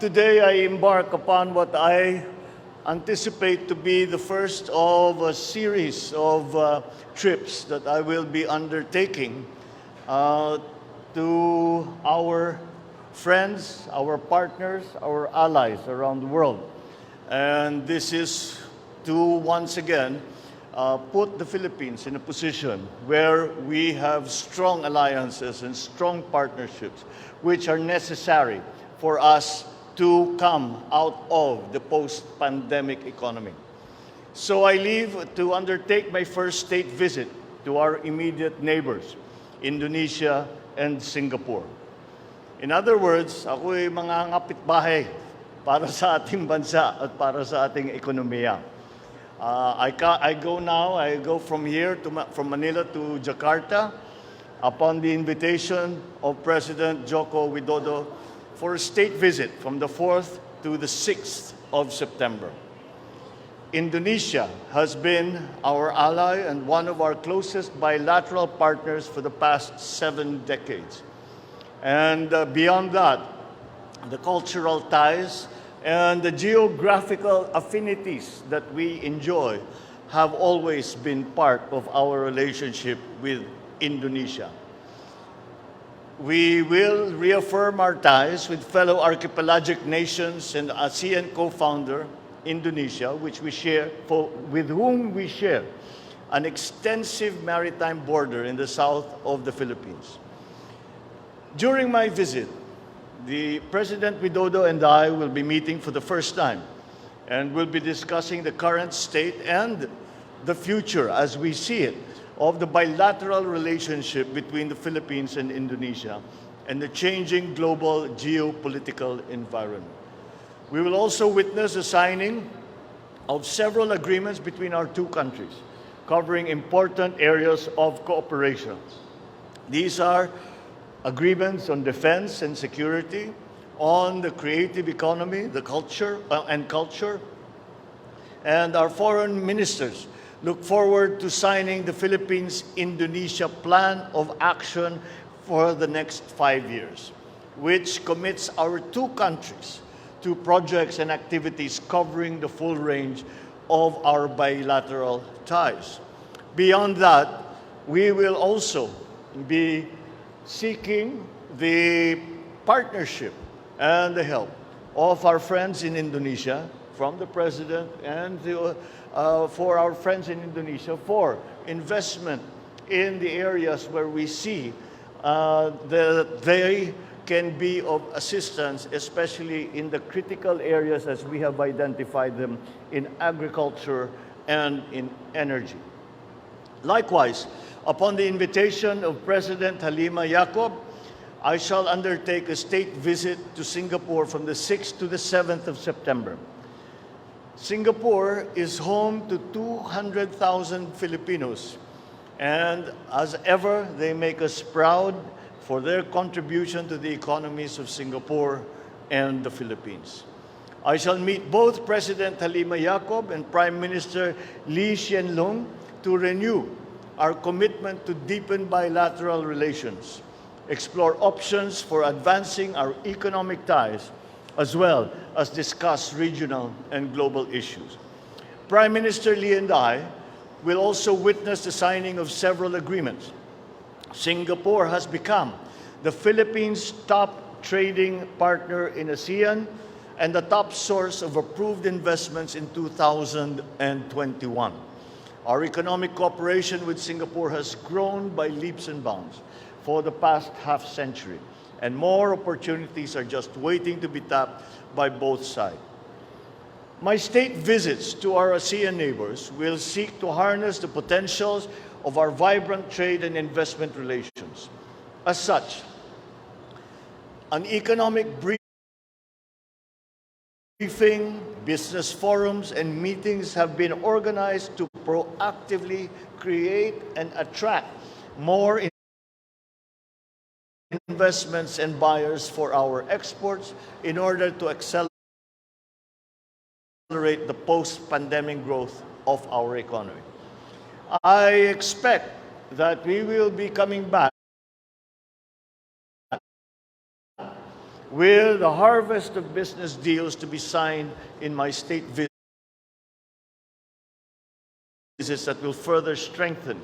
Today I embark upon what I anticipate to be the first of a series of trips that I will be undertaking to our friends, our partners, our allies around the world. And this is to once again put the Philippines in a position where we have strong alliances and strong partnerships which are necessary for us to come out of the post-pandemic economy. So I leave to undertake my first state visit to our immediate neighbors, Indonesia and Singapore. In other words, ako'y mga ngapitbahay para sa ating bansa at para sa ating ekonomiya. I go from here, from Manila to Jakarta, upon the invitation of President Joko Widodo for a state visit from the 4th to the 6th of September. Indonesia has been our ally and one of our closest bilateral partners for the past 7 decades. And beyond that, the cultural ties and the geographical affinities that we enjoy have always been part of our relationship with Indonesia. We will reaffirm our ties with fellow archipelagic nations and ASEAN co-founder, Indonesia, with whom we share an extensive maritime border in the south of the Philippines. During my visit, the President Widodo and I will be meeting for the first time and will be discussing the current state and the future as we see it of the bilateral relationship between the Philippines and Indonesia and the changing global geopolitical environment. We will also witness the signing of several agreements between our two countries, covering important areas of cooperation. These are agreements on defense and security, on the creative economy, the culture, and our foreign ministers look forward to signing the Philippines-Indonesia Plan of Action for the next 5 years, which commits our two countries to projects and activities covering the full range of our bilateral ties. Beyond that, we will also be seeking the partnership and the help of our friends in Indonesia, from the President and for our friends in Indonesia for investment in the areas where we see that they can be of assistance, especially in the critical areas as we have identified them in agriculture and in energy. Likewise, upon the invitation of President Halima Yacob, I shall undertake a state visit to Singapore from the 6th to the 7th of September. Singapore is home to 200,000 Filipinos, and as ever, they make us proud for their contribution to the economies of Singapore and the Philippines. I shall meet both President Halima Yacob and Prime Minister Lee Hsien Loong to renew our commitment to deepen bilateral relations, explore options for advancing our economic ties, as well as discuss regional and global issues. Prime Minister Lee and I will also witness the signing of several agreements. Singapore has become the Philippines' top trading partner in ASEAN and the top source of approved investments in 2021. Our economic cooperation with Singapore has grown by leaps and bounds for the past half-century, and more opportunities are just waiting to be tapped by both sides. My state visits to our ASEAN neighbors will seek to harness the potentials of our vibrant trade and investment relations. As such, an economic briefing, business forums, and meetings have been organized to proactively create and attract more investments and buyers for our exports in order to accelerate the post-pandemic growth of our economy. I expect that we will be coming back with a harvest of business deals to be signed in my state visits that will further strengthen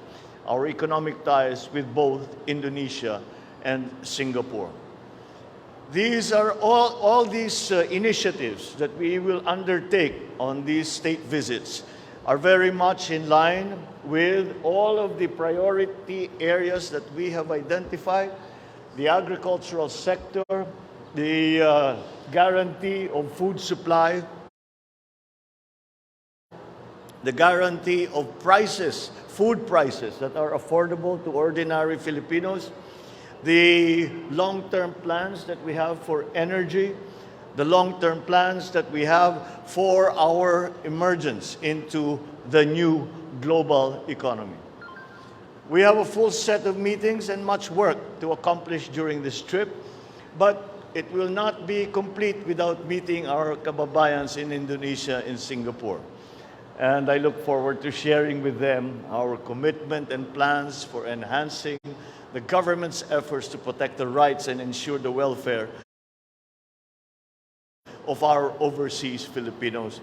our economic ties with both Indonesia and Singapore. These are all these initiatives that we will undertake on these state visits are very much in line with all of the priority areas that we have identified: the agricultural sector, the guarantee of food supply, the guarantee of prices, food prices that are affordable to ordinary Filipinos, the long-term plans that we have for energy, the long-term plans that we have for our emergence into the new global economy. We have a full set of meetings and much work to accomplish during this trip, but it will not be complete without meeting our kababayans in Indonesia and Singapore. And I look forward to sharing with them our commitment and plans for enhancing the government's efforts to protect the rights and ensure the welfare of our overseas Filipinos.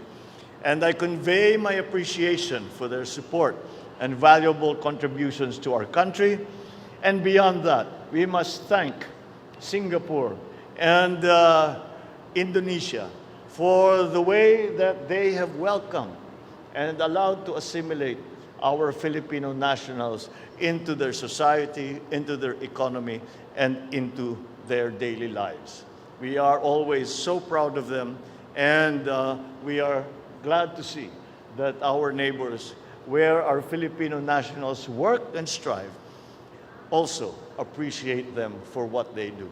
And I convey my appreciation for their support and valuable contributions to our country. And beyond that, we must thank Singapore and Indonesia for the way that they have welcomed and allowed to assimilate our Filipino nationals into their society, into their economy, and into their daily lives. We are always so proud of them, and we are glad to see that our neighbors, where our Filipino nationals work and strive, also appreciate them for what they do.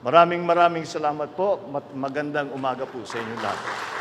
Maraming salamat po. Magandang umaga po sa inyo lahat.